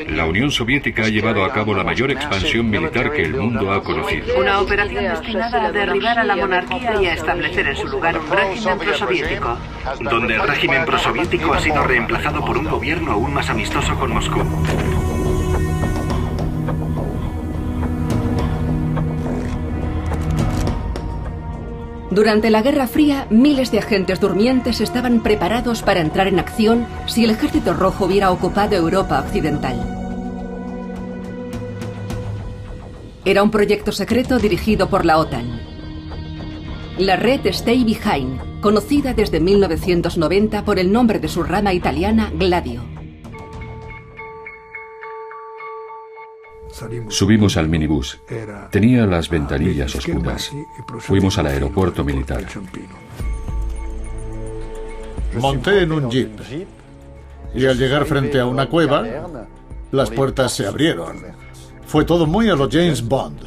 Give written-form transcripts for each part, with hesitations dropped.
La Unión Soviética ha llevado a cabo la mayor expansión militar que el mundo ha conocido. Una operación destinada a derribar a la monarquía y a establecer en su lugar un régimen prosoviético. Donde el régimen prosoviético ha sido reemplazado por un gobierno aún más amistoso con Moscú. Durante la Guerra Fría, miles de agentes durmientes estaban preparados para entrar en acción si el Ejército Rojo hubiera ocupado Europa Occidental. Era un proyecto secreto dirigido por la OTAN. La red Stay Behind, conocida desde 1990 por el nombre de su rama italiana, Gladio. Subimos al minibús. Tenía las ventanillas oscuras. Fuimos al aeropuerto militar. Monté en un jeep. Y al llegar frente a una cueva, las puertas se abrieron. Fue todo muy a lo James Bond.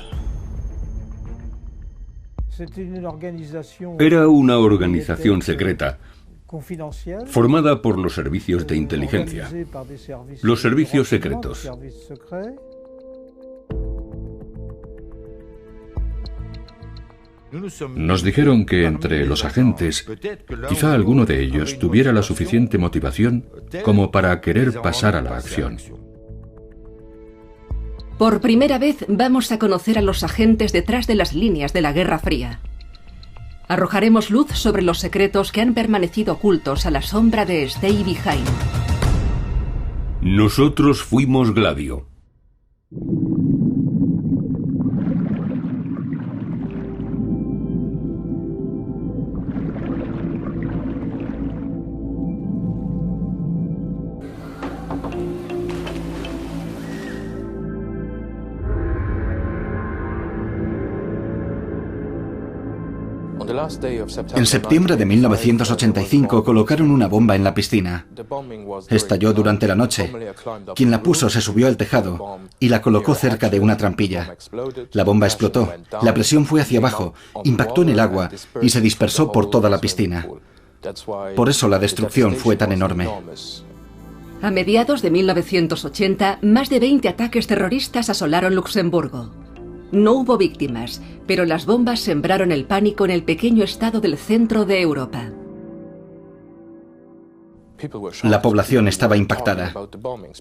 Era una organización secreta, formada por los servicios de inteligencia, los servicios secretos. Nos dijeron que entre los agentes, quizá alguno de ellos tuviera la suficiente motivación como para querer pasar a la acción. Por primera vez vamos a conocer a los agentes detrás de las líneas de la Guerra Fría. Arrojaremos luz sobre los secretos que han permanecido ocultos a la sombra de Stay Behind. Nosotros fuimos Gladio. En septiembre de 1985 colocaron una bomba en la piscina. Estalló durante la noche. Quien la puso se subió al tejado y la colocó cerca de una trampilla. La bomba explotó, la presión fue hacia abajo, impactó en el agua y se dispersó por toda la piscina. Por eso la destrucción fue tan enorme. A mediados de 1980, más de 20 ataques terroristas asolaron Luxemburgo. No hubo víctimas, pero las bombas sembraron el pánico en el pequeño estado del centro de Europa. La población estaba impactada.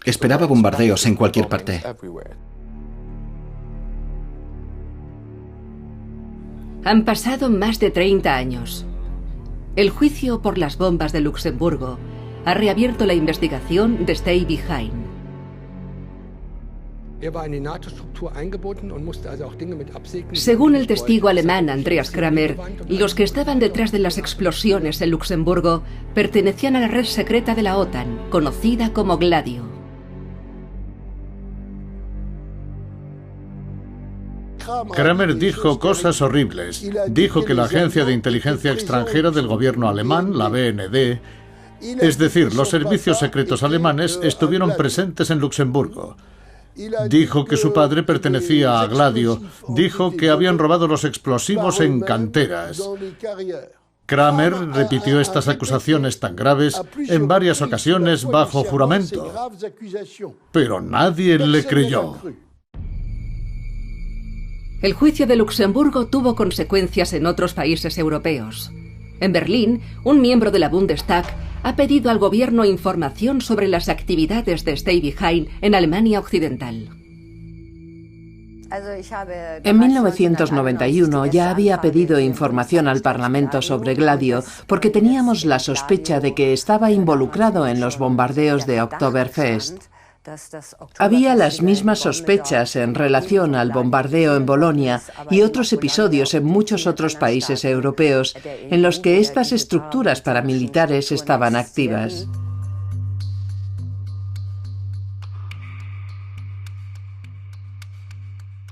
Esperaba bombardeos en cualquier parte. Han pasado más de 30 años. El juicio por las bombas de Luxemburgo ha reabierto la investigación de Stay Behind. Según el testigo alemán Andreas Kramer, los que estaban detrás de las explosiones en Luxemburgo pertenecían a la red secreta de la OTAN, conocida como Gladio. Kramer dijo cosas horribles. Dijo que la agencia de inteligencia extranjera del gobierno alemán, la BND, es decir, los servicios secretos alemanes, estuvieron presentes en Luxemburgo. Dijo que su padre pertenecía a Gladio. Dijo que habían robado los explosivos en canteras. Kramer repitió estas acusaciones tan graves en varias ocasiones bajo juramento. Pero nadie le creyó. El juicio de Luxemburgo tuvo consecuencias en otros países europeos. En Berlín, un miembro de la Bundestag ha pedido al gobierno información sobre las actividades de Stay Behind en Alemania Occidental. En 1991 ya había pedido información al Parlamento sobre Gladio porque teníamos la sospecha de que estaba involucrado en los bombardeos de Oktoberfest. Había las mismas sospechas en relación al bombardeo en Bolonia y otros episodios en muchos otros países europeos en los que estas estructuras paramilitares estaban activas.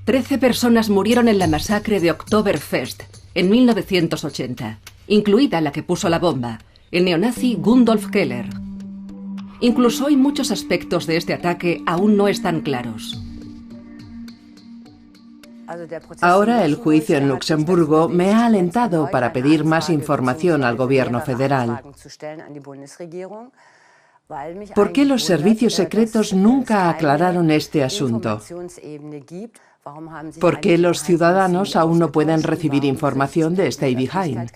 Trece personas murieron en la masacre de Oktoberfest en 1980, incluida la que puso la bomba, el neonazi Gundolf Keller. Incluso hoy muchos aspectos de este ataque aún no están claros. Ahora el juicio en Luxemburgo me ha alentado para pedir más información al gobierno federal. ¿Por qué los servicios secretos nunca aclararon este asunto? ¿Por qué los ciudadanos aún no pueden recibir información de Stay Behind?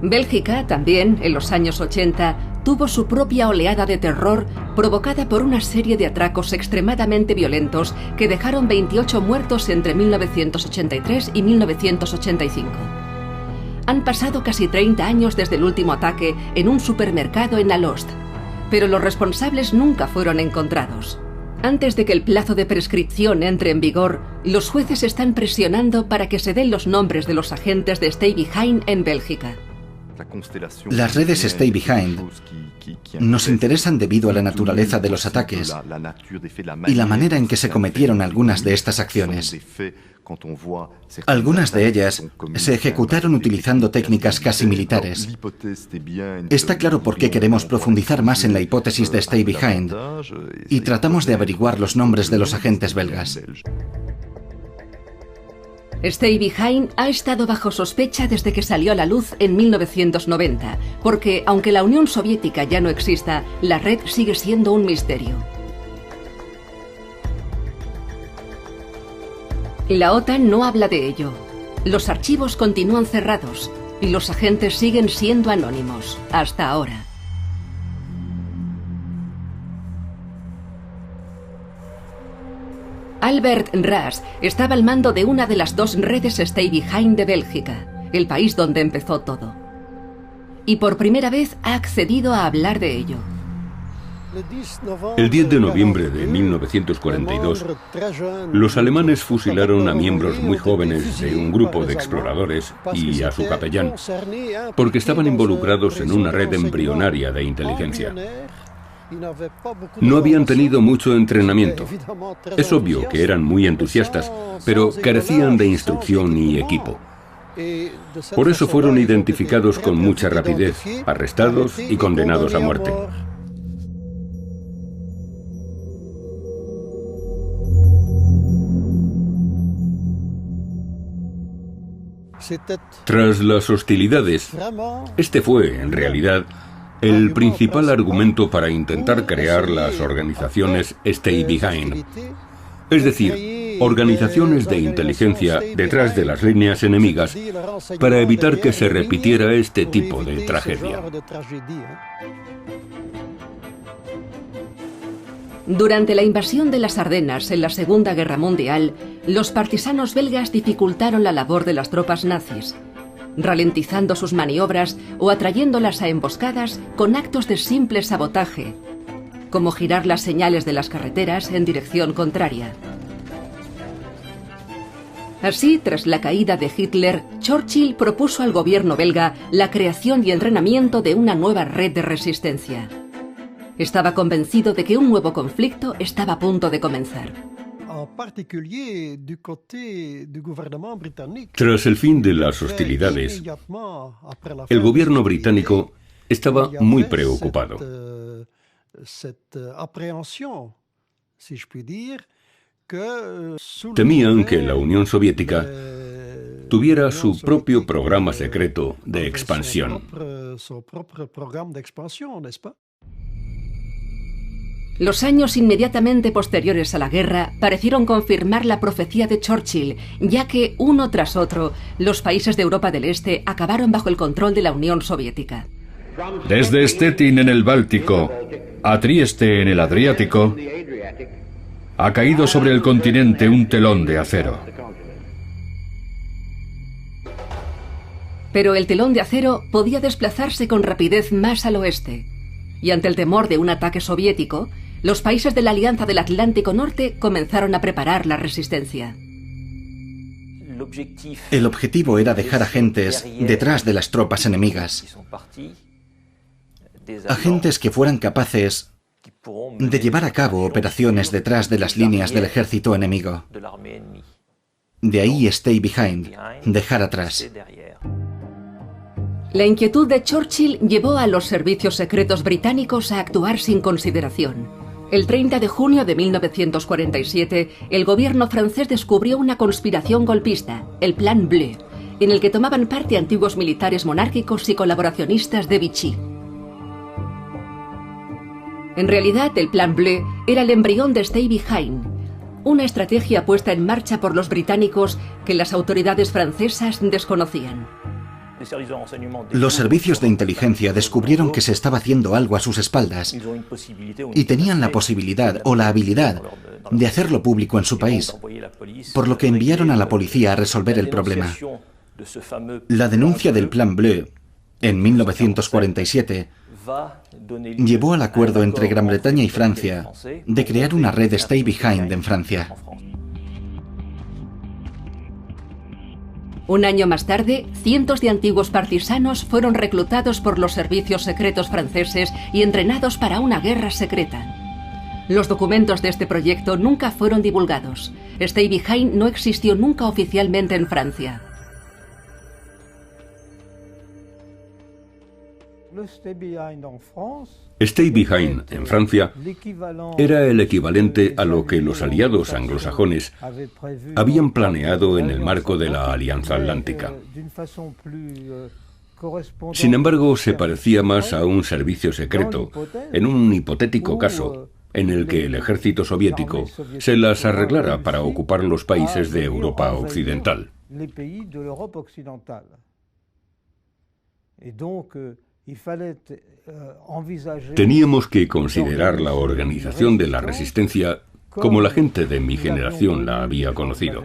Bélgica también, en los años 80, tuvo su propia oleada de terror provocada por una serie de atracos extremadamente violentos que dejaron 28 muertos entre 1983 y 1985. Han pasado casi 30 años desde el último ataque en un supermercado en Alost, pero los responsables nunca fueron encontrados. Antes de que el plazo de prescripción entre en vigor, los jueces están presionando para que se den los nombres de los agentes de Stay Behind en Bélgica. Las redes Stay Behind nos interesan debido a la naturaleza de los ataques y la manera en que se cometieron algunas de estas acciones. Algunas de ellas se ejecutaron utilizando técnicas casi militares. Está claro por qué queremos profundizar más en la hipótesis de Stay Behind y tratamos de averiguar los nombres de los agentes belgas. Stay Behind ha estado bajo sospecha desde que salió a la luz en 1990, porque aunque la Unión Soviética ya no exista, la red sigue siendo un misterio. La OTAN no habla de ello. Los archivos continúan cerrados y los agentes siguen siendo anónimos, hasta ahora. Albert Ras estaba al mando de una de las dos redes Stay Behind de Bélgica, el país donde empezó todo. Y por primera vez ha accedido a hablar de ello. El 10 de noviembre de 1942, los alemanes fusilaron a miembros muy jóvenes de un grupo de exploradores y a su capellán, porque estaban involucrados en una red embrionaria de inteligencia. No habían tenido mucho entrenamiento. Es obvio que eran muy entusiastas, pero carecían de instrucción y equipo. Por eso fueron identificados con mucha rapidez, arrestados y condenados a muerte. Tras las hostilidades, este fue, en realidad, el principal argumento para intentar crear las organizaciones Stay Behind, es decir, organizaciones de inteligencia detrás de las líneas enemigas para evitar que se repitiera este tipo de tragedia. Durante la invasión de las Ardenas en la Segunda Guerra Mundial, los partisanos belgas dificultaron la labor de las tropas nazis, ralentizando sus maniobras o atrayéndolas a emboscadas con actos de simple sabotaje, como girar las señales de las carreteras en dirección contraria. Así, tras la caída de Hitler, Churchill propuso al gobierno belga la creación y entrenamiento de una nueva red de resistencia. Estaba convencido de que un nuevo conflicto estaba a punto de comenzar. Tras el fin de las hostilidades, el gobierno británico estaba muy preocupado. Temían que la Unión Soviética tuviera su propio programa secreto de expansión. Los años inmediatamente posteriores a la guerra parecieron confirmar la profecía de Churchill, ya que, uno tras otro, los países de Europa del Este acabaron bajo el control de la Unión Soviética. Desde Stettin en el Báltico a Trieste en el Adriático, ha caído sobre el continente un telón de acero. Pero el telón de acero podía desplazarse con rapidez más al oeste, y ante el temor de un ataque soviético, los países de la Alianza del Atlántico Norte comenzaron a preparar la resistencia. El objetivo era dejar agentes detrás de las tropas enemigas. Agentes que fueran capaces de llevar a cabo operaciones detrás de las líneas del ejército enemigo. De ahí Stay Behind, dejar atrás. La inquietud de Churchill llevó a los servicios secretos británicos a actuar sin consideración. El 30 de junio de 1947, el gobierno francés descubrió una conspiración golpista, el Plan Bleu, en el que tomaban parte antiguos militares monárquicos y colaboracionistas de Vichy. En realidad, el Plan Bleu era el embrión de Stay Behind, una estrategia puesta en marcha por los británicos que las autoridades francesas desconocían. Los servicios de inteligencia descubrieron que se estaba haciendo algo a sus espaldas y tenían la posibilidad o la habilidad de hacerlo público en su país, por lo que enviaron a la policía a resolver el problema. La denuncia del Plan Bleu, en 1947, llevó al acuerdo entre Gran Bretaña y Francia de crear una red Stay Behind en Francia. Un año más tarde, cientos de antiguos partisanos fueron reclutados por los servicios secretos franceses y entrenados para una guerra secreta. Los documentos de este proyecto nunca fueron divulgados. Stay Behind no existió nunca oficialmente en Francia. Stay Behind en Francia era el equivalente a lo que los aliados anglosajones habían planeado en el marco de la Alianza Atlántica. Sin embargo, se parecía más a un servicio secreto, en un hipotético caso en el que el ejército soviético se las arreglara para ocupar los países de Europa Occidental. Teníamos que considerar la organización de la resistencia como la gente de mi generación la había conocido.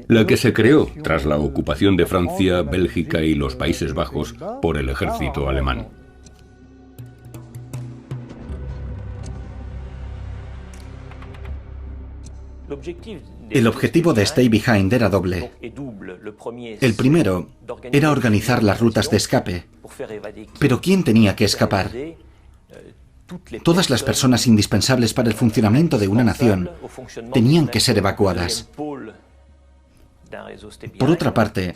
La que se creó tras la ocupación de Francia, Bélgica y los Países Bajos por el ejército alemán. El objetivo de Stay Behind era doble. El primero era organizar las rutas de escape. Pero ¿quién tenía que escapar? Todas las personas indispensables para el funcionamiento de una nación tenían que ser evacuadas. Por otra parte,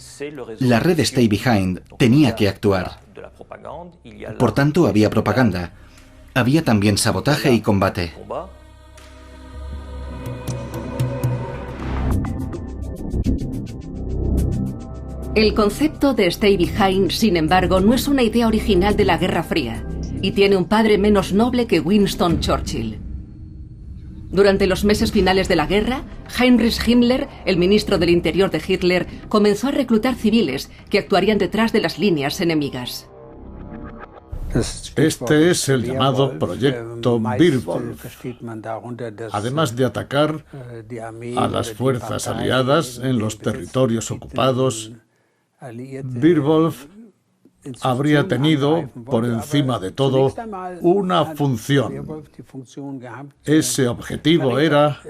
la red Stay Behind tenía que actuar. Por tanto, había propaganda. Había también sabotaje y combate. El concepto de Stay Behind, sin embargo, no es una idea original de la Guerra Fría y tiene un padre menos noble que Winston Churchill. Durante los meses finales de la guerra, Heinrich Himmler, el ministro del Interior de Hitler, comenzó a reclutar civiles que actuarían detrás de las líneas enemigas. Este es el llamado Proyecto Beowulf. Además de atacar a las fuerzas aliadas en los territorios ocupados, Beowulf habría tenido, por encima de todo, una función. Ese objetivo era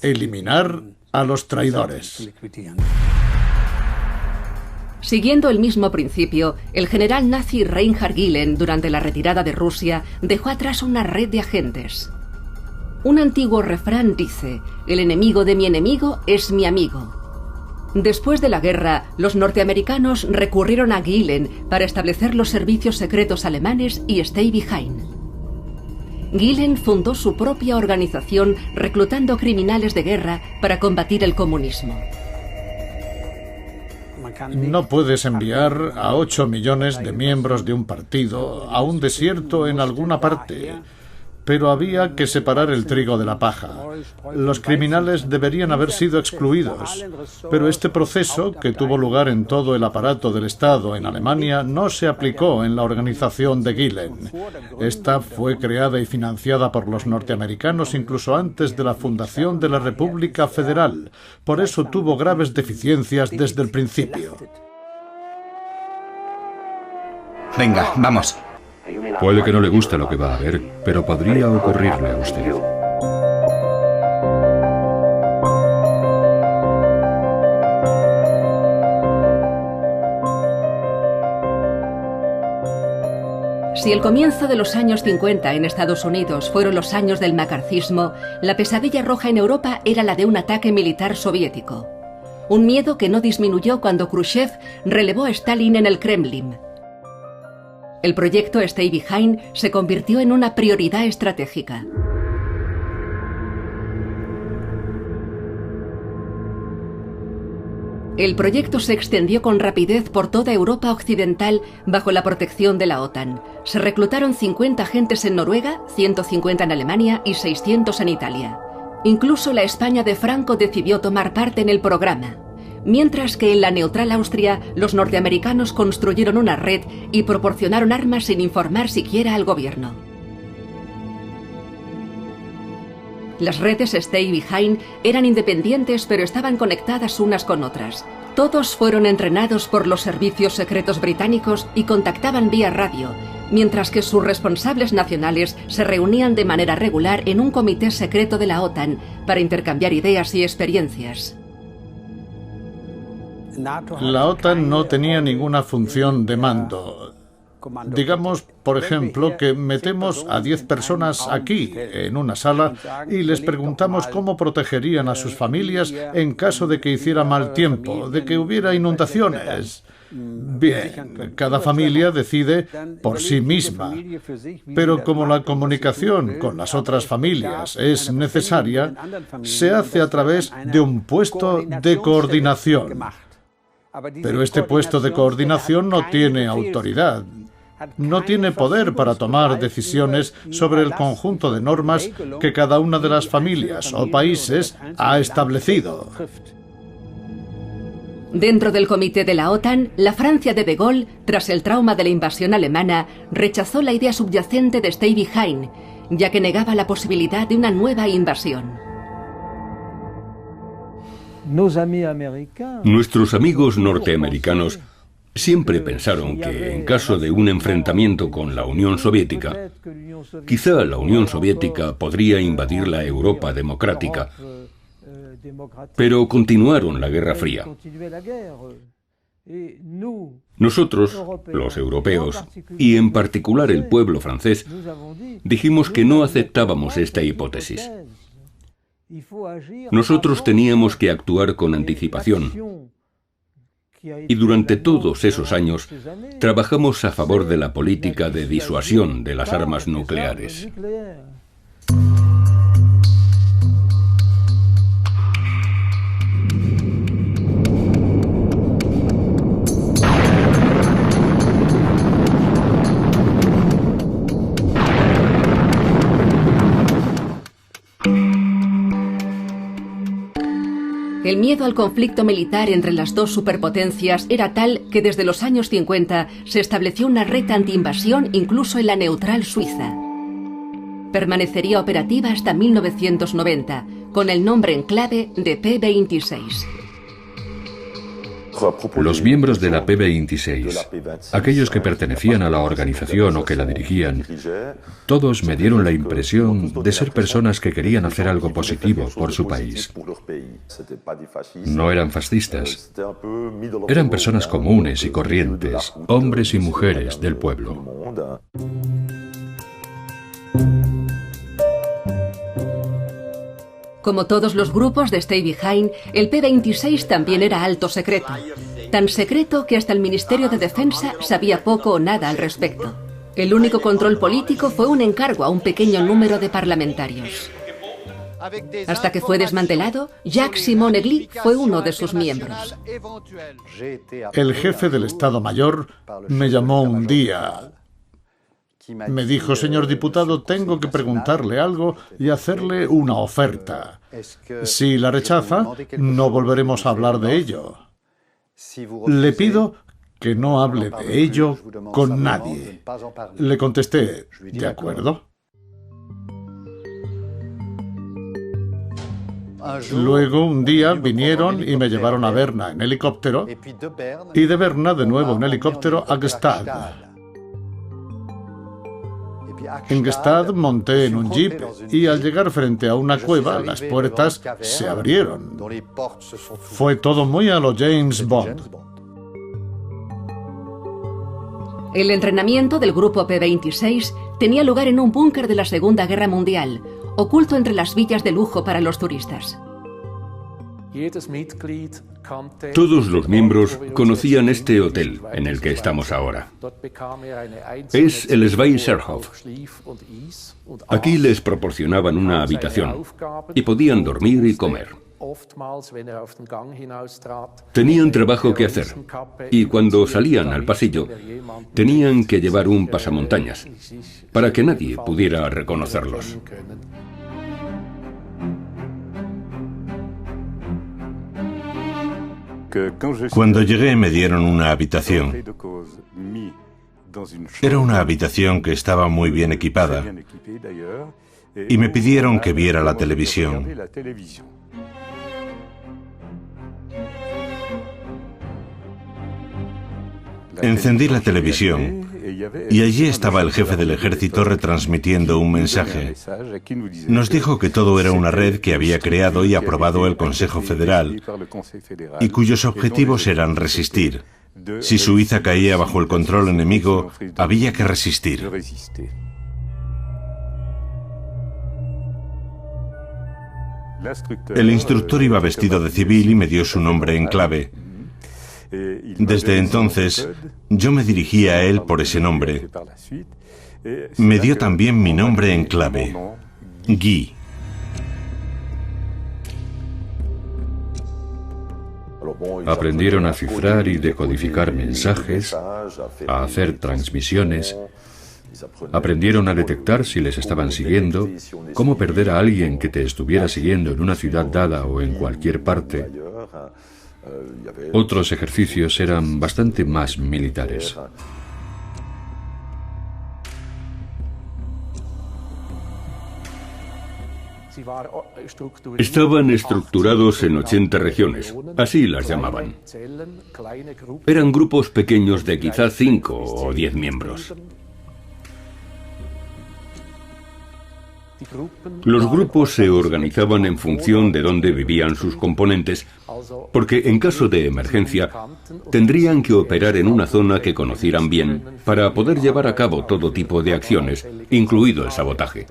eliminar a los traidores. Siguiendo el mismo principio, el general nazi Reinhard Gehlen, durante la retirada de Rusia, dejó atrás una red de agentes. Un antiguo refrán dice: "El enemigo de mi enemigo es mi amigo". Después de la guerra, los norteamericanos recurrieron a Gehlen para establecer los servicios secretos alemanes y Stay Behind. Gehlen fundó su propia organización reclutando criminales de guerra para combatir el comunismo. No puedes enviar a 8 millones de miembros de un partido a un desierto en alguna parte, pero había que separar el trigo de la paja. Los criminales deberían haber sido excluidos, pero este proceso, que tuvo lugar en todo el aparato del Estado en Alemania, no se aplicó en la organización de Gehlen. Esta fue creada y financiada por los norteamericanos incluso antes de la fundación de la República Federal. Por eso tuvo graves deficiencias desde el principio. Venga, vamos. Puede que no le guste lo que va a ver, pero podría ocurrirle a usted. Si el comienzo de los años 50 en Estados Unidos fueron los años del macarcismo, la pesadilla roja en Europa era la de un ataque militar soviético. Un miedo que no disminuyó cuando Khrushchev relevó a Stalin en el Kremlin. El proyecto Stay Behind se convirtió en una prioridad estratégica. El proyecto se extendió con rapidez por toda Europa occidental bajo la protección de la OTAN. Se reclutaron 50 agentes en Noruega, 150 en Alemania y 600 en Italia. Incluso la España de Franco decidió tomar parte en el programa. Mientras que en la neutral Austria, los norteamericanos construyeron una red y proporcionaron armas sin informar siquiera al gobierno. Las redes Stay Behind eran independientes, pero estaban conectadas unas con otras. Todos fueron entrenados por los servicios secretos británicos y contactaban vía radio, mientras que sus responsables nacionales se reunían de manera regular en un comité secreto de la OTAN para intercambiar ideas y experiencias. La OTAN no tenía ninguna función de mando. Digamos, por ejemplo, que metemos a 10 personas aquí, en una sala, y les preguntamos cómo protegerían a sus familias en caso de que hiciera mal tiempo, de que hubiera inundaciones. Bien, cada familia decide por sí misma, pero como la comunicación con las otras familias es necesaria, se hace a través de un puesto de coordinación. Pero este puesto de coordinación no tiene autoridad. No tiene poder para tomar decisiones sobre el conjunto de normas que cada una de las familias o países ha establecido. Dentro del comité de la OTAN, la Francia de De Gaulle, tras el trauma de la invasión alemana, rechazó la idea subyacente de Stay Behind, ya que negaba la posibilidad de una nueva invasión. Nuestros amigos norteamericanos siempre pensaron que, en caso de un enfrentamiento con la Unión Soviética, quizá la Unión Soviética podría invadir la Europa democrática, pero continuaron la Guerra Fría. Nosotros, los europeos, y en particular el pueblo francés, dijimos que no aceptábamos esta hipótesis. Nosotros teníamos que actuar con anticipación. Y durante todos esos años trabajamos a favor de la política de disuasión de las armas nucleares. El miedo al conflicto militar entre las dos superpotencias era tal que desde los años 50 se estableció una red antiinvasión incluso en la neutral Suiza. Permanecería operativa hasta 1990, con el nombre en clave de P26. Los miembros de la P26, aquellos que pertenecían a la organización o que la dirigían, todos me dieron la impresión de ser personas que querían hacer algo positivo por su país. No eran fascistas, eran personas comunes y corrientes, hombres y mujeres del pueblo. Como todos los grupos de Stay Behind, el P26 también era alto secreto. Tan secreto que hasta el Ministerio de Defensa sabía poco o nada al respecto. El único control político fue un encargo a un pequeño número de parlamentarios. Hasta que fue desmantelado, Jacques-Simon Egli fue uno de sus miembros. El jefe del Estado Mayor me llamó un día. Me dijo: señor diputado, tengo que preguntarle algo y hacerle una oferta. Si la rechaza, no volveremos a hablar de ello. Le pido que no hable de ello con nadie. Le contesté: ¿de acuerdo? Luego, un día, vinieron y me llevaron a Berna en helicóptero y de Berna de nuevo en helicóptero a Gstaad. En Gstaad monté en un jeep y al llegar frente a una cueva, las puertas se abrieron. Fue todo muy a lo James Bond. El entrenamiento del grupo P26 tenía lugar en un búnker de la Segunda Guerra Mundial, oculto entre las villas de lujo para los turistas. Todos los miembros conocían este hotel en el que estamos ahora. Es el Schweizerhof. Aquí les proporcionaban una habitación y podían dormir y comer. Tenían trabajo que hacer y cuando salían al pasillo tenían que llevar un pasamontañas para que nadie pudiera reconocerlos. Cuando llegué me dieron una habitación. Era una habitación que estaba muy bien equipada y me pidieron que viera la televisión. Encendí la televisión y allí estaba el jefe del ejército retransmitiendo un mensaje. Nos dijo que todo era una red que había creado y aprobado el Consejo Federal y cuyos objetivos eran resistir. Si Suiza caía bajo el control enemigo, había que resistir. El instructor iba vestido de civil y me dio su nombre en clave. Desde entonces, yo me dirigía a él por ese nombre. Me dio también mi nombre en clave, Guy. Aprendieron a cifrar y decodificar mensajes, a hacer transmisiones. Aprendieron a detectar si les estaban siguiendo, cómo perder a alguien que te estuviera siguiendo en una ciudad dada o en cualquier parte. Otros ejercicios eran bastante más militares. Estaban estructurados en 80 regiones, así las llamaban. Eran grupos pequeños de quizá 5 o 10 miembros. Los grupos se organizaban en función de dónde vivían sus componentes, porque en caso de emergencia tendrían que operar en una zona que conocieran bien para poder llevar a cabo todo tipo de acciones, incluido el sabotaje.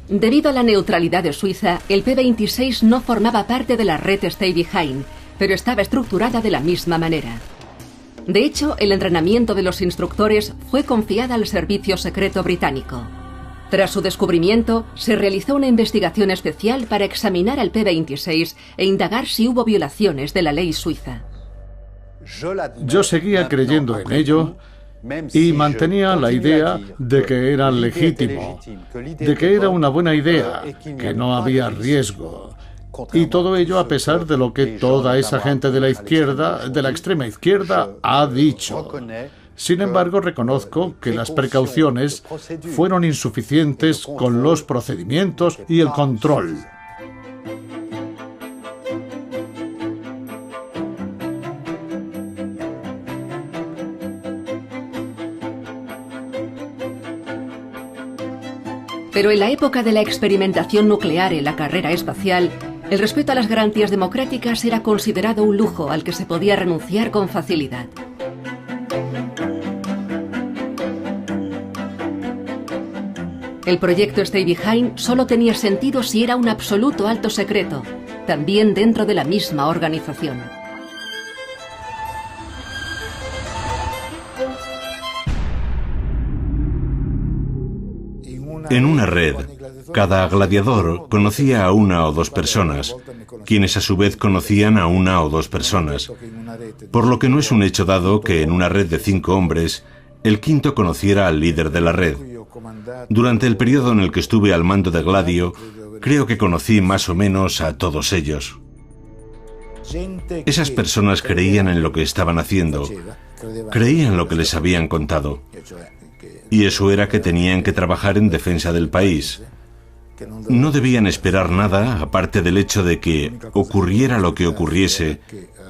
Debido a la neutralidad de Suiza, el P-26 no formaba parte de la red Stay Behind, pero estaba estructurada de la misma manera. De hecho, el entrenamiento de los instructores fue confiado al Servicio Secreto Británico. Tras su descubrimiento, se realizó una investigación especial para examinar al P-26 e indagar si hubo violaciones de la ley suiza. Yo seguía creyendo en ello y mantenía la idea de que era legítimo, de que era una buena idea, que no había riesgo. Y todo ello a pesar de lo que toda esa gente de la izquierda, de la extrema izquierda, ha dicho. Sin embargo, reconozco que las precauciones fueron insuficientes con los procedimientos y el control. Pero en la época de la experimentación nuclear en la carrera espacial, el respeto a las garantías democráticas era considerado un lujo al que se podía renunciar con facilidad. El proyecto Stay Behind solo tenía sentido si era un absoluto alto secreto, también dentro de la misma organización. En una red, cada gladiador conocía a una o dos personas, quienes a su vez conocían a una o dos personas, por lo que no es un hecho dado que en una red de 5 hombres, el quinto conociera al líder de la red. Durante el periodo en el que estuve al mando de Gladio, creo que conocí más o menos a todos ellos. Esas personas creían en lo que estaban haciendo, creían lo que les habían contado. Y eso era que tenían que trabajar en defensa del país. No debían esperar nada, aparte del hecho de que, ocurriera lo que ocurriese,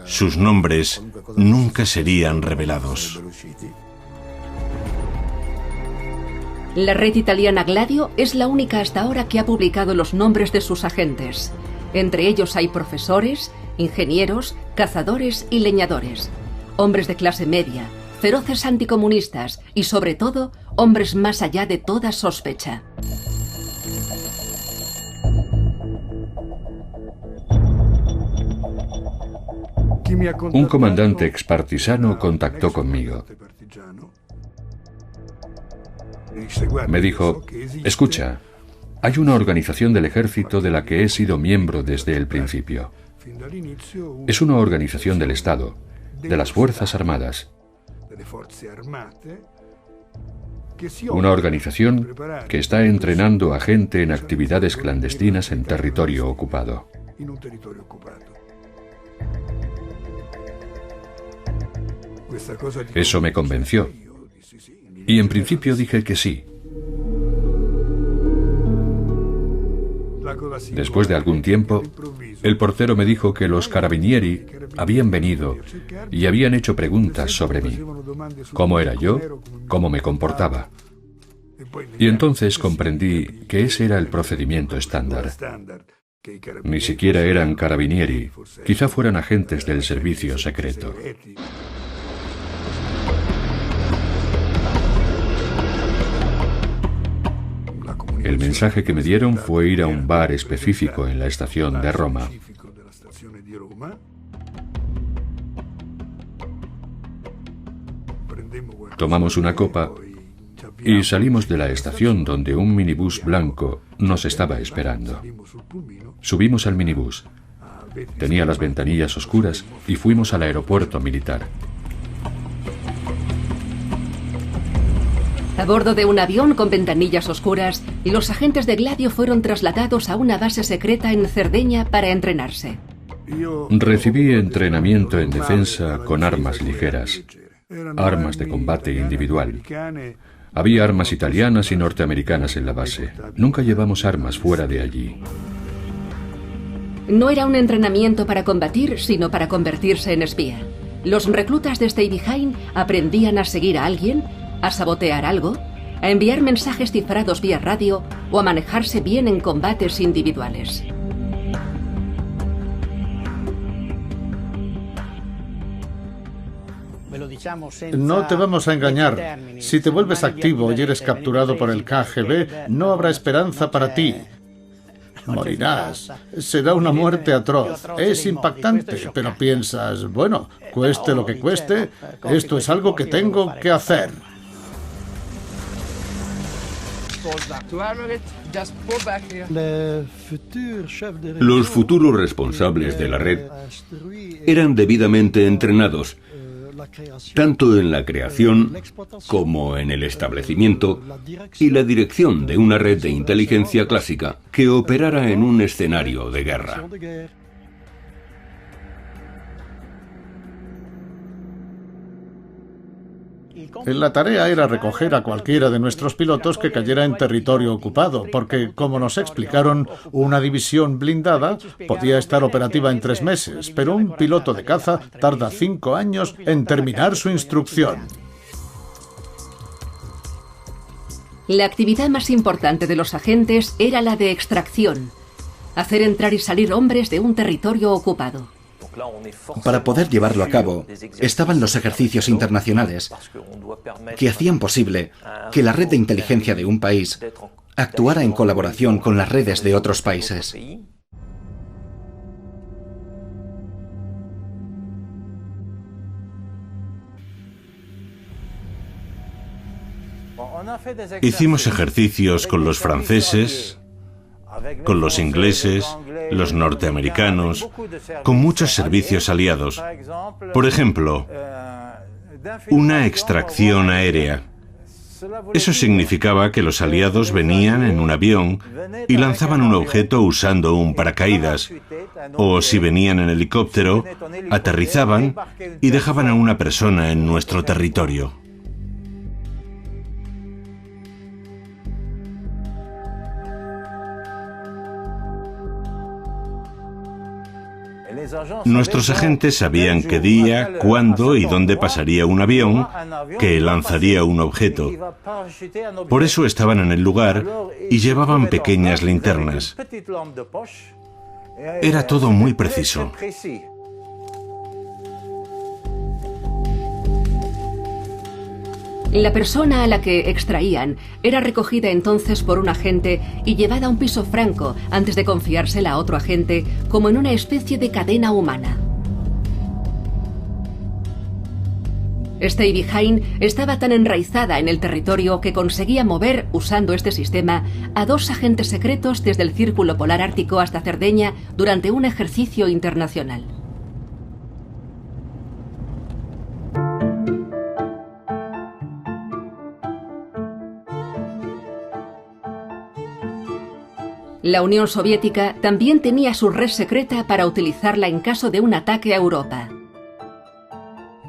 sus nombres nunca serían revelados. La red italiana Gladio es la única hasta ahora que ha publicado los nombres de sus agentes. Entre ellos hay profesores, ingenieros, cazadores y leñadores. Hombres de clase media, feroces anticomunistas y, sobre todo, hombres más allá de toda sospecha. Un comandante expartisano contactó conmigo. Me dijo, escucha, Hay una organización del ejército de la que he sido miembro desde el principio. Es una organización del Estado, de las Fuerzas Armadas. Una organización que está entrenando a gente en actividades clandestinas en territorio ocupado. Eso me convenció. Y en principio dije que sí. Después de algún tiempo, el portero me dijo que los carabinieri habían venido y habían hecho preguntas sobre mí. ¿Cómo era yo? ¿Cómo me comportaba? Y entonces comprendí que ese era el procedimiento estándar. Ni siquiera eran carabinieri, quizá fueran agentes del servicio secreto. El mensaje que me dieron fue ir a un bar específico en la estación de Roma. Tomamos una copa y salimos de la estación donde un minibús blanco nos estaba esperando. Subimos al minibús. Tenía las ventanillas oscuras y fuimos al aeropuerto militar. A bordo de un avión con ventanillas oscuras, los agentes de Gladio fueron trasladados a una base secreta en Cerdeña para entrenarse. Recibí entrenamiento en defensa con armas ligeras, armas de combate individual. Había armas italianas y norteamericanas en la base. Nunca llevamos armas fuera de allí. No era un entrenamiento para combatir, sino para convertirse en espía. Los reclutas de Stay Behind aprendían a seguir a alguien, a sabotear algo, a enviar mensajes cifrados vía radio o a manejarse bien en combates individuales. No te vamos a engañar. Si te vuelves activo y eres capturado por el KGB, no habrá esperanza para ti. Morirás. Será una muerte atroz. Es impactante, pero piensas, bueno, cueste lo que cueste, esto es algo que tengo que hacer. Los futuros responsables de la red eran debidamente entrenados, tanto en la creación como en el establecimiento y la dirección de una red de inteligencia clásica que operara en un escenario de guerra. La tarea era recoger a cualquiera de nuestros pilotos que cayera en territorio ocupado, porque, como nos explicaron, una división blindada podía estar operativa en 3 meses, pero un piloto de caza tarda 5 años en terminar su instrucción. La actividad más importante de los agentes era la de extracción, hacer entrar y salir hombres de un territorio ocupado. Para poder llevarlo a cabo, estaban los ejercicios internacionales, que hacían posible que la red de inteligencia de un país actuara en colaboración con las redes de otros países. Hicimos ejercicios con los franceses, con los ingleses, los norteamericanos, con muchos servicios aliados. Por ejemplo, una extracción aérea. Eso significaba que los aliados venían en un avión y lanzaban un objeto usando un paracaídas, o si venían en helicóptero, aterrizaban y dejaban a una persona en nuestro territorio. Nuestros agentes sabían qué día, cuándo y dónde pasaría un avión que lanzaría un objeto. Por eso estaban en el lugar y llevaban pequeñas linternas. Era todo muy preciso. La persona a la que extraían era recogida entonces por un agente y llevada a un piso franco antes de confiársela a otro agente como en una especie de cadena humana. Stay Behind estaba tan enraizada en el territorio que conseguía mover, usando este sistema, a 2 agentes secretos desde el Círculo Polar Ártico hasta Cerdeña durante un ejercicio internacional. La Unión Soviética también tenía su red secreta para utilizarla en caso de un ataque a Europa.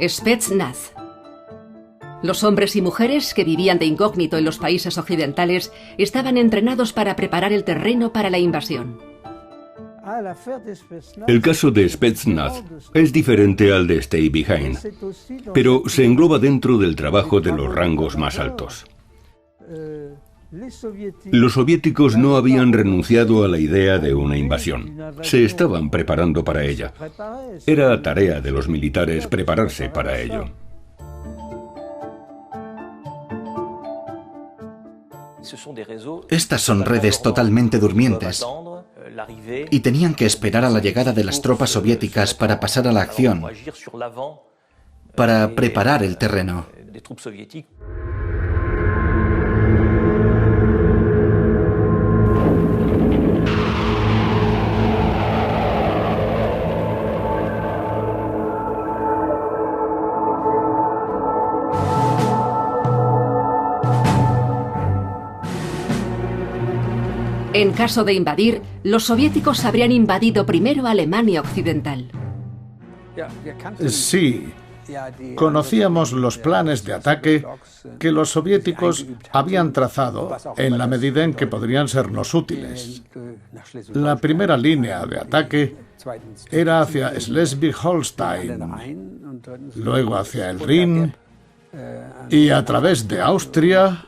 Spetsnaz. Los hombres y mujeres que vivían de incógnito en los países occidentales estaban entrenados para preparar el terreno para la invasión. El caso de Spetsnaz es diferente al de Stay Behind, pero se engloba dentro del trabajo de los rangos más altos. Los soviéticos no habían renunciado a la idea de una invasión. Se estaban preparando para ella. Era tarea de los militares prepararse para ello. Estas son redes totalmente durmientes y tenían que esperar a la llegada de las tropas soviéticas para pasar a la acción, para preparar el terreno. En caso de invadir, los soviéticos habrían invadido primero Alemania Occidental. Sí, conocíamos los planes de ataque que los soviéticos habían trazado en la medida en que podrían sernos útiles. La primera línea de ataque era hacia Schleswig-Holstein, luego hacia el Rin y a través de Austria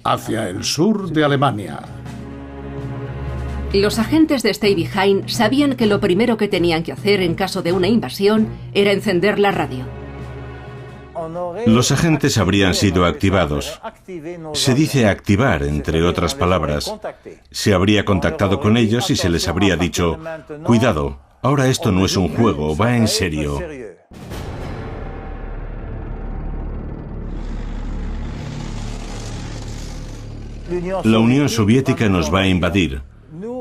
hacia el sur de Alemania. Los agentes de Stay Behind sabían que lo primero que tenían que hacer en caso de una invasión era encender la radio. Los agentes habrían sido activados. Se dice activar, entre otras palabras. Se habría contactado con ellos y se les habría dicho: cuidado, ahora esto no es un juego, va en serio. La Unión Soviética nos va a invadir.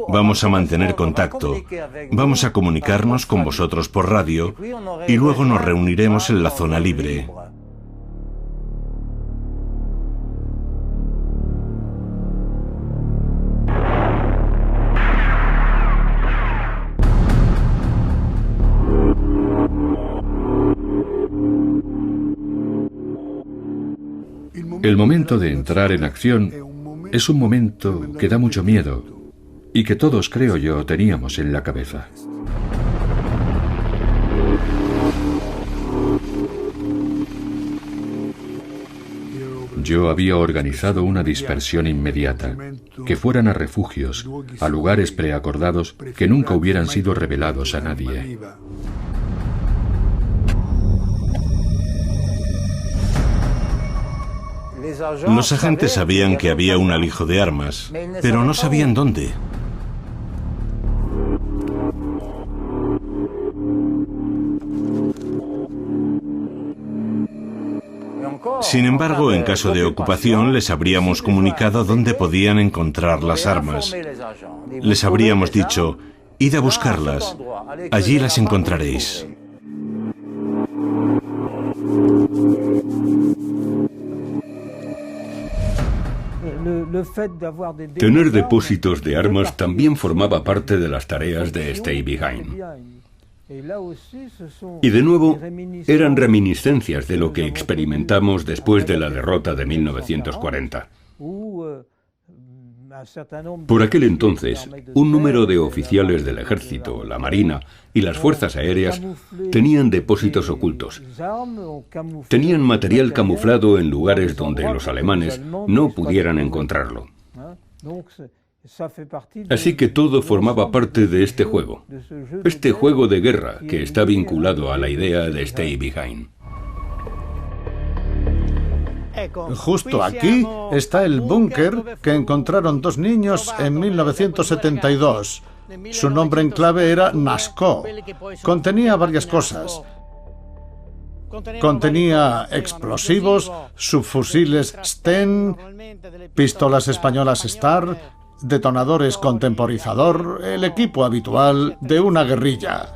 Vamos a mantener contacto, vamos a comunicarnos con vosotros por radio y luego nos reuniremos en la zona libre. El momento de entrar en acción es un momento que da mucho miedo y que todos, creo yo, teníamos en la cabeza. Yo había organizado una dispersión inmediata, que fueran a refugios, a lugares preacordados que nunca hubieran sido revelados a nadie. Los agentes sabían que había un alijo de armas, pero no sabían dónde. Sin embargo, en caso de ocupación, les habríamos comunicado dónde podían encontrar las armas. Les habríamos dicho: id a buscarlas, allí las encontraréis. Tener depósitos de armas también formaba parte de las tareas de Stay Behind. Y de nuevo, eran reminiscencias de lo que experimentamos después de la derrota de 1940. Por aquel entonces, un número de oficiales del ejército, la marina y las fuerzas aéreas tenían depósitos ocultos. Tenían material camuflado en lugares donde los alemanes no pudieran encontrarlo. Así que todo formaba parte de este juego de guerra que está vinculado a la idea de Stay Behind. Justo aquí está el búnker que encontraron 2 niños en 1972. Su nombre en clave era Nasko. Contenía varias cosas. Contenía explosivos, subfusiles Sten, pistolas españolas Star, detonadores con temporizador, el equipo habitual de una guerrilla.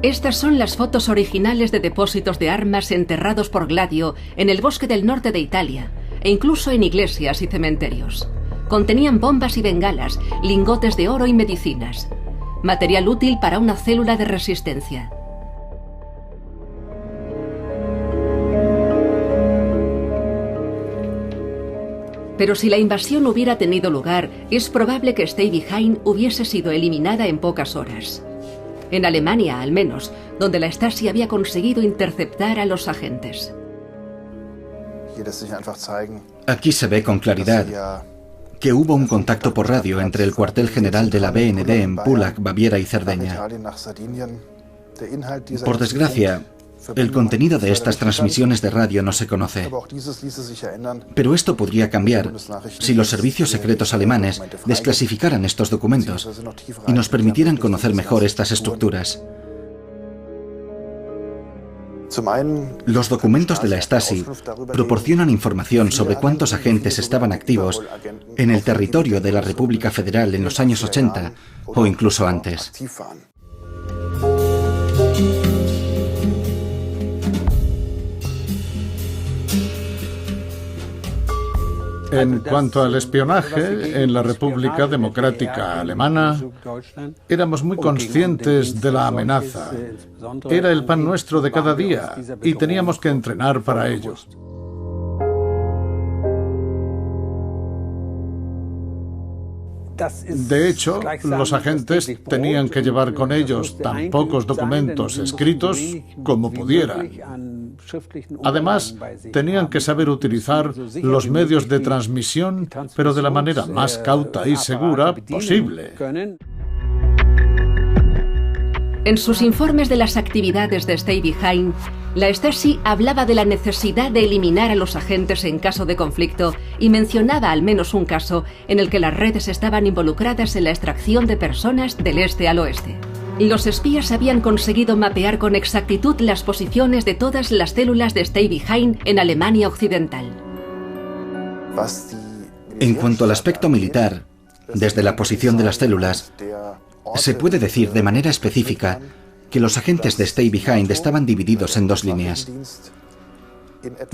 Estas son las fotos originales de depósitos de armas enterrados por Gladio en el bosque del norte de Italia, e incluso en iglesias y cementerios. Contenían bombas y bengalas, lingotes de oro y medicinas. Material útil para una célula de resistencia. Pero si la invasión hubiera tenido lugar, es probable que Stay Behind hubiese sido eliminada en pocas horas. En Alemania, al menos, donde la Stasi había conseguido interceptar a los agentes. Aquí se ve con claridad que hubo un contacto por radio entre el cuartel general de la BND en Pullac, Baviera y Cerdeña. Por desgracia, el contenido de estas transmisiones de radio no se conoce. Pero esto podría cambiar si los servicios secretos alemanes desclasificaran estos documentos y nos permitieran conocer mejor estas estructuras. Los documentos de la Stasi proporcionan información sobre cuántos agentes estaban activos en el territorio de la República Federal en los años 80 o incluso antes. En cuanto al espionaje, en la República Democrática Alemana éramos muy conscientes de la amenaza. Era el pan nuestro de cada día y teníamos que entrenar para ello. De hecho, los agentes tenían que llevar con ellos tan pocos documentos escritos como pudieran. Además, tenían que saber utilizar los medios de transmisión, pero de la manera más cauta y segura posible. En sus informes de las actividades de Stay Behind, la Stasi hablaba de la necesidad de eliminar a los agentes en caso de conflicto y mencionaba al menos un caso en el que las redes estaban involucradas en la extracción de personas del este al oeste. Los espías habían conseguido mapear con exactitud las posiciones de todas las células de Stay Behind en Alemania Occidental. En cuanto al aspecto militar, desde la posición de las células, se puede decir de manera específica que los agentes de Stay Behind estaban divididos en dos líneas.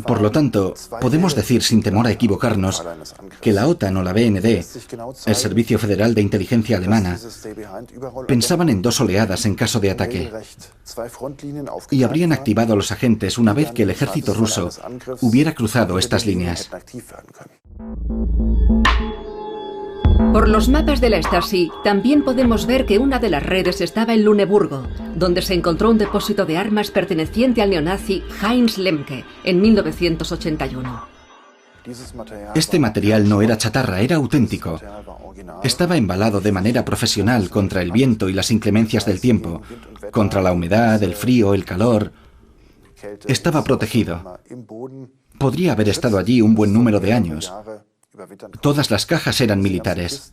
Por lo tanto, podemos decir sin temor a equivocarnos que la OTAN o la BND, el Servicio Federal de Inteligencia Alemana, pensaban en dos oleadas en caso de ataque y habrían activado a los agentes una vez que el ejército ruso hubiera cruzado estas líneas. Por los mapas de la Stasi, también podemos ver que una de las redes estaba en Luneburgo, donde se encontró un depósito de armas perteneciente al neonazi Heinz Lemke en 1981. Este material no era chatarra, era auténtico. Estaba embalado de manera profesional contra el viento y las inclemencias del tiempo, contra la humedad, el frío, el calor. Estaba protegido. Podría haber estado allí un buen número de años. Todas las cajas eran militares.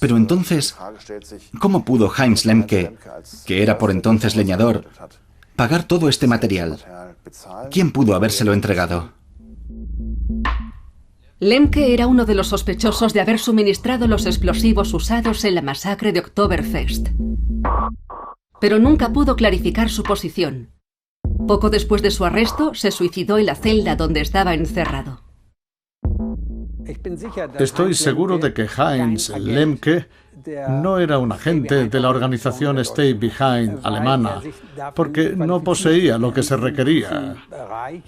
Pero entonces, ¿cómo pudo Heinz Lemke, que era por entonces leñador, pagar todo este material? ¿Quién pudo habérselo entregado? Lemke era uno de los sospechosos de haber suministrado los explosivos usados en la masacre de Oktoberfest. Pero nunca pudo clarificar su posición. Poco después de su arresto, se suicidó en la celda donde estaba encerrado. Estoy seguro de que Heinz Lemke no era un agente de la organización Stay Behind alemana, porque no poseía lo que se requería.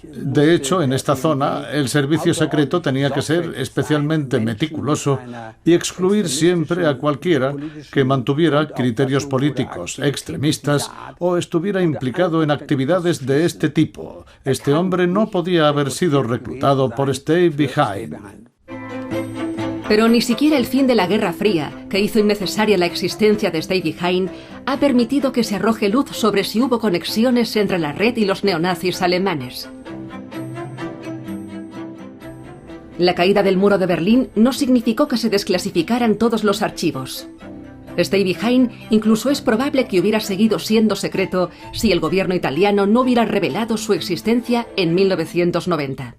De hecho, en esta zona, el servicio secreto tenía que ser especialmente meticuloso y excluir siempre a cualquiera que mantuviera criterios políticos extremistas o estuviera implicado en actividades de este tipo. Este hombre no podía haber sido reclutado por Stay Behind. Pero ni siquiera el fin de la Guerra Fría, que hizo innecesaria la existencia de Stay Behind, ha permitido que se arroje luz sobre si hubo conexiones entre la red y los neonazis alemanes. La caída del muro de Berlín no significó que se desclasificaran todos los archivos. Stay Behind incluso es probable que hubiera seguido siendo secreto si el gobierno italiano no hubiera revelado su existencia en 1990.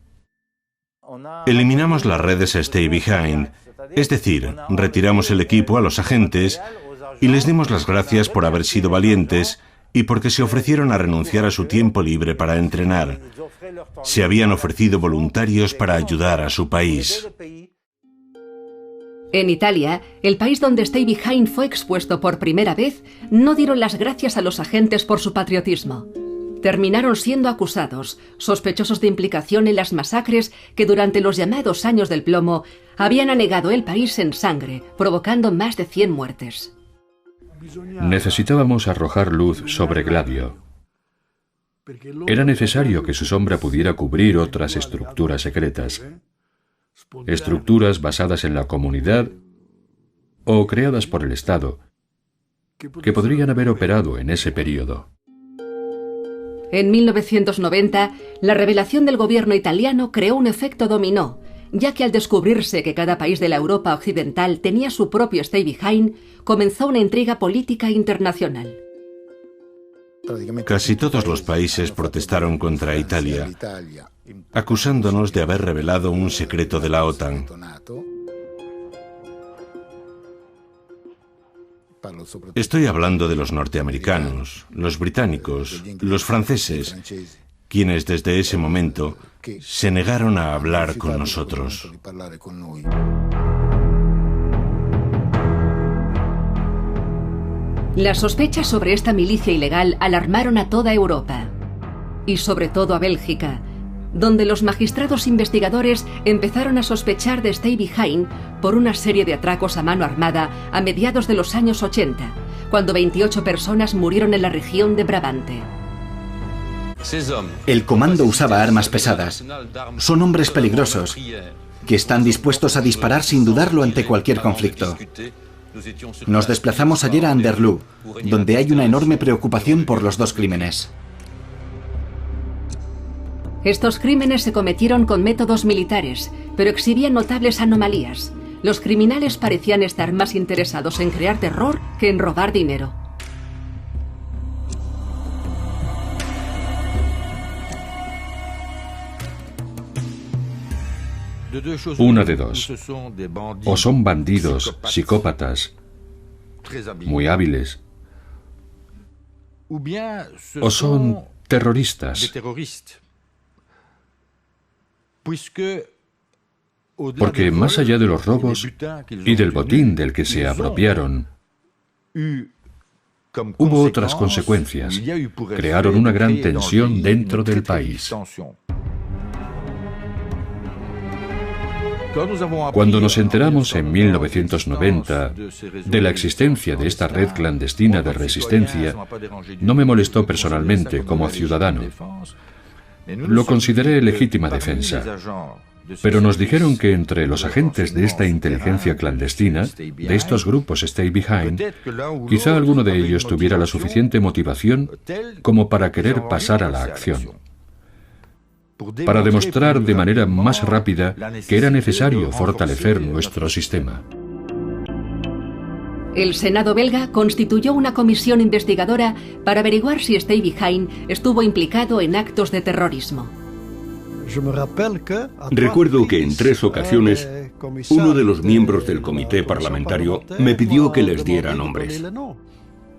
Eliminamos las redes Stay Behind, es decir, retiramos el equipo a los agentes y les dimos las gracias por haber sido valientes y porque se ofrecieron a renunciar a su tiempo libre para entrenar. Se habían ofrecido voluntarios para ayudar a su país. En Italia, el país donde Stay Behind fue expuesto por primera vez, no dieron las gracias a los agentes por su patriotismo. Terminaron siendo acusados, sospechosos de implicación en las masacres que durante los llamados años del plomo habían anegado el país en sangre, provocando más de 100 muertes. Necesitábamos arrojar luz sobre Gladio. Era necesario que su sombra pudiera cubrir otras estructuras secretas. Estructuras basadas en la comunidad o creadas por el Estado, que podrían haber operado en ese período. En 1990, la revelación del gobierno italiano creó un efecto dominó, ya que al descubrirse que cada país de la Europa occidental tenía su propio Stay Behind, comenzó una intriga política internacional. Casi todos los países protestaron contra Italia, acusándonos de haber revelado un secreto de la OTAN. Estoy hablando de los norteamericanos, los británicos, los franceses, quienes desde ese momento se negaron a hablar con nosotros. Las sospechas sobre esta milicia ilegal alarmaron a toda Europa, y sobre todo a Bélgica, donde los magistrados investigadores empezaron a sospechar de Stay Behind por una serie de atracos a mano armada a mediados de los años 80, cuando 28 personas murieron en la región de Brabante. El comando usaba armas pesadas. Son hombres peligrosos, que están dispuestos a disparar sin dudarlo ante cualquier conflicto. Nos desplazamos ayer a Anderlecht, donde hay una enorme preocupación por los dos crímenes. Estos crímenes se cometieron con métodos militares, pero exhibían notables anomalías. Los criminales parecían estar más interesados en crear terror que en robar dinero. Una de dos. O son bandidos, psicópatas, muy hábiles, o son terroristas. Porque más allá de los robos y del botín del que se apropiaron, hubo otras consecuencias. Crearon una gran tensión dentro del país. Cuando nos enteramos en 1990 de la existencia de esta red clandestina de resistencia, no me molestó personalmente como ciudadano. Lo consideré legítima defensa. Pero nos dijeron que entre los agentes de esta inteligencia clandestina, de estos grupos Stay Behind, quizá alguno de ellos tuviera la suficiente motivación como para querer pasar a la acción. Para demostrar de manera más rápida que era necesario fortalecer nuestro sistema. El Senado belga constituyó una comisión investigadora para averiguar si Stay Behind estuvo implicado en actos de terrorismo. Recuerdo que en 3 ocasiones uno de los miembros del comité parlamentario me pidió que les diera nombres.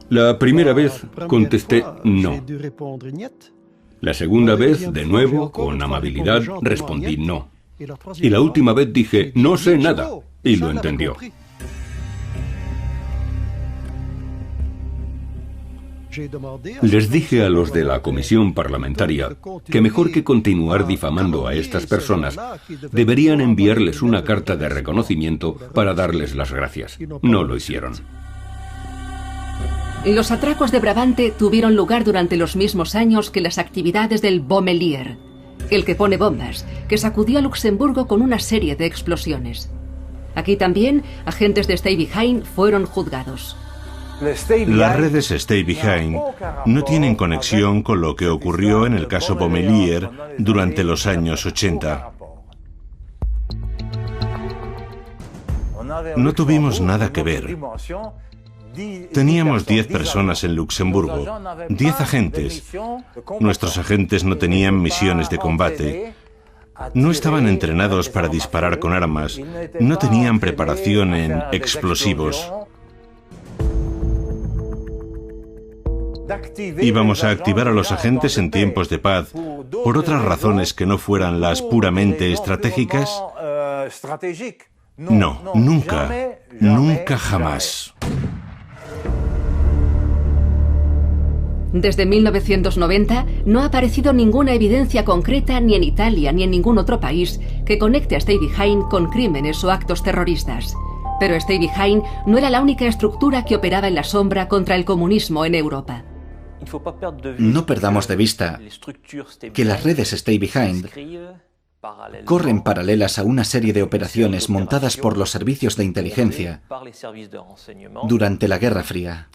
La primera vez contesté no. La segunda vez, de nuevo, con amabilidad, respondí no. Y la última vez dije, no sé nada, y lo entendió. Les dije a los de la comisión parlamentaria que mejor que continuar difamando a estas personas, deberían enviarles una carta de reconocimiento para darles las gracias. No lo hicieron. Los atracos de Brabante tuvieron lugar durante los mismos años que las actividades del Bommelier, el que pone bombas, que sacudió a Luxemburgo con una serie de explosiones. Aquí también, agentes de Stay Behind fueron juzgados. Las redes Stay Behind no tienen conexión con lo que ocurrió en el caso Bommelier durante los años 80. No tuvimos nada que ver. Teníamos 10 personas en Luxemburgo, 10 agentes. Nuestros agentes no tenían misiones de combate, no estaban entrenados para disparar con armas, no tenían preparación en explosivos. Íbamos a activar a los agentes en tiempos de paz por otras razones que no fueran las puramente estratégicas. No, nunca, nunca jamás. Desde 1990 no ha aparecido ninguna evidencia concreta ni en Italia ni en ningún otro país que conecte a Stay Behind con crímenes o actos terroristas. Pero Stay Behind no era la única estructura que operaba en la sombra contra el comunismo en Europa. No perdamos de vista que las redes Stay Behind corren paralelas a una serie de operaciones montadas por los servicios de inteligencia durante la Guerra Fría.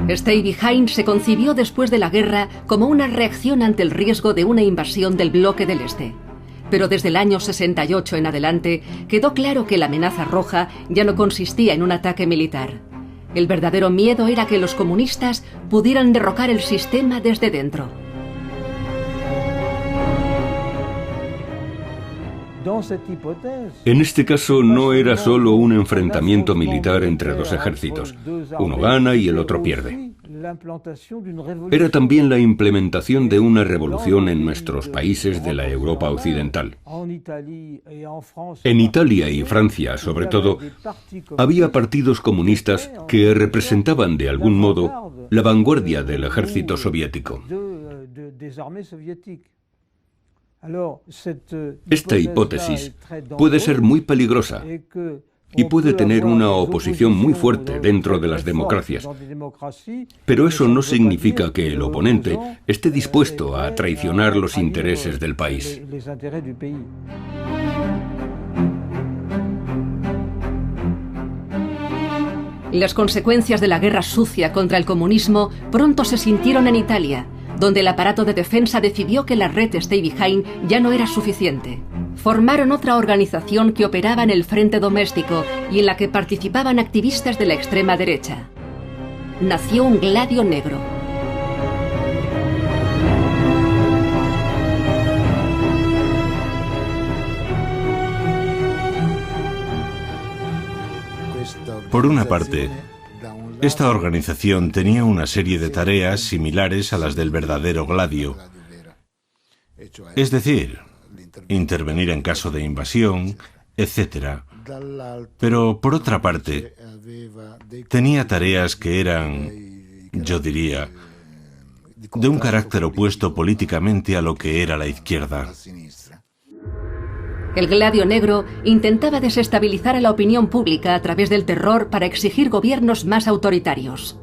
Stay Behind se concibió después de la guerra como una reacción ante el riesgo de una invasión del bloque del Este. Pero desde el año 68 en adelante quedó claro que la amenaza roja ya no consistía en un ataque militar. El verdadero miedo era que los comunistas pudieran derrocar el sistema desde dentro. En este caso no era solo un enfrentamiento militar entre dos ejércitos. Uno gana y el otro pierde. Era también la implementación de una revolución en nuestros países de la Europa occidental. En Italia y Francia, sobre todo, había partidos comunistas que representaban de algún modo la vanguardia del ejército soviético. Esta hipótesis puede ser muy peligrosa y puede tener una oposición muy fuerte dentro de las democracias. Pero eso no significa que el oponente esté dispuesto a traicionar los intereses del país. Las consecuencias de la guerra sucia contra el comunismo pronto se sintieron en Italia, donde el aparato de defensa decidió que la red Stay Behind ya no era suficiente. Formaron otra organización que operaba en el frente doméstico y en la que participaban activistas de la extrema derecha. Nació un Gladio Negro. Por una parte, esta organización tenía una serie de tareas similares a las del verdadero Gladio. Es decir, intervenir en caso de invasión, etc. Pero, por otra parte, tenía tareas que eran, yo diría, de un carácter opuesto políticamente a lo que era la izquierda. El Gladio Negro intentaba desestabilizar a la opinión pública a través del terror para exigir gobiernos más autoritarios.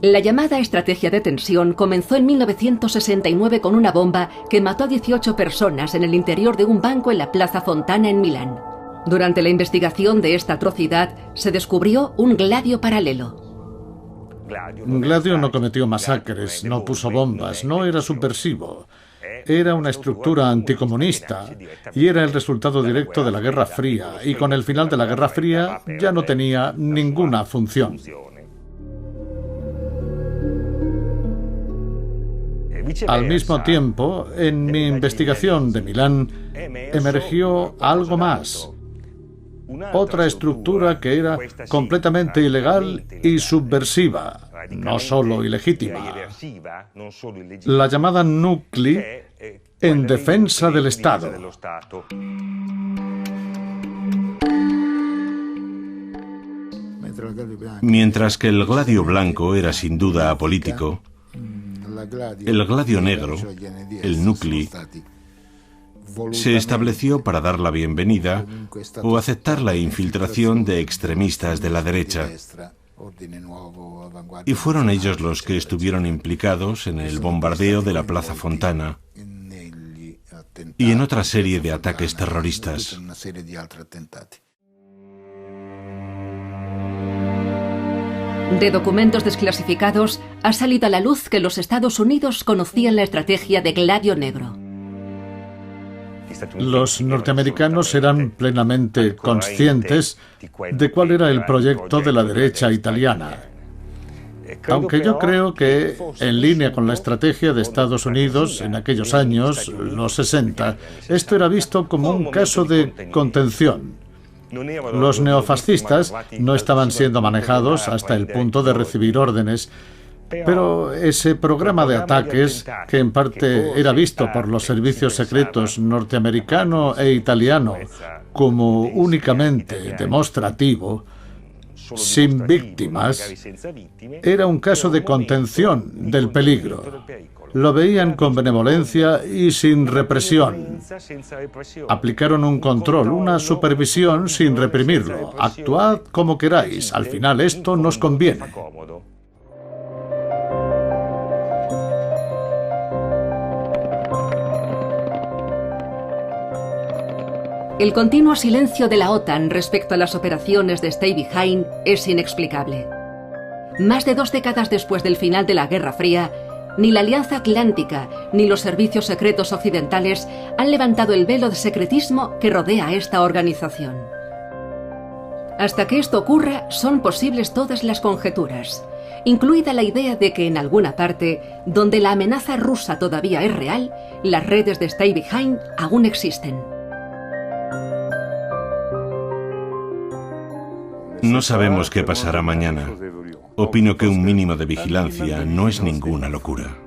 La llamada estrategia de tensión comenzó en 1969 con una bomba que mató a 18 personas en el interior de un banco en la Plaza Fontana en Milán. Durante la investigación de esta atrocidad se descubrió un Gladio paralelo. Gladio no cometió masacres, no puso bombas, no era subversivo. Era una estructura anticomunista y era el resultado directo de la Guerra Fría, y con el final de la Guerra Fría ya no tenía ninguna función. Al mismo tiempo, en mi investigación de Milán, emergió algo más. Otra estructura que era completamente ilegal y subversiva, no solo ilegítima. La llamada Nuclei en defensa del Estado. Mientras que el Gladio Blanco era sin duda apolítico, el Gladio Negro, el Nuclei, se estableció para dar la bienvenida o aceptar la infiltración de extremistas de la derecha. Y fueron ellos los que estuvieron implicados en el bombardeo de la Plaza Fontana y en otra serie de ataques terroristas. De documentos desclasificados ha salido a la luz que los Estados Unidos conocían la estrategia de Gladio Negro. Los norteamericanos eran plenamente conscientes de cuál era el proyecto de la derecha italiana. Aunque yo creo que, en línea con la estrategia de Estados Unidos en aquellos años, los 60, esto era visto como un caso de contención. Los neofascistas no estaban siendo manejados hasta el punto de recibir órdenes, pero ese programa de ataques, que en parte era visto por los servicios secretos norteamericano e italiano como únicamente demostrativo, sin víctimas, era un caso de contención del peligro. Lo veían con benevolencia y sin represión. Aplicaron un control, una supervisión sin reprimirlo. Actuad como queráis, al final esto nos conviene. El continuo silencio de la OTAN respecto a las operaciones de Stay Behind es inexplicable. Más de 2 décadas después del final de la Guerra Fría, ni la Alianza Atlántica ni los servicios secretos occidentales han levantado el velo de secretismo que rodea a esta organización. Hasta que esto ocurra, son posibles todas las conjeturas, incluida la idea de que en alguna parte, donde la amenaza rusa todavía es real, las redes de Stay Behind aún existen. No sabemos qué pasará mañana. Opino que un mínimo de vigilancia no es ninguna locura.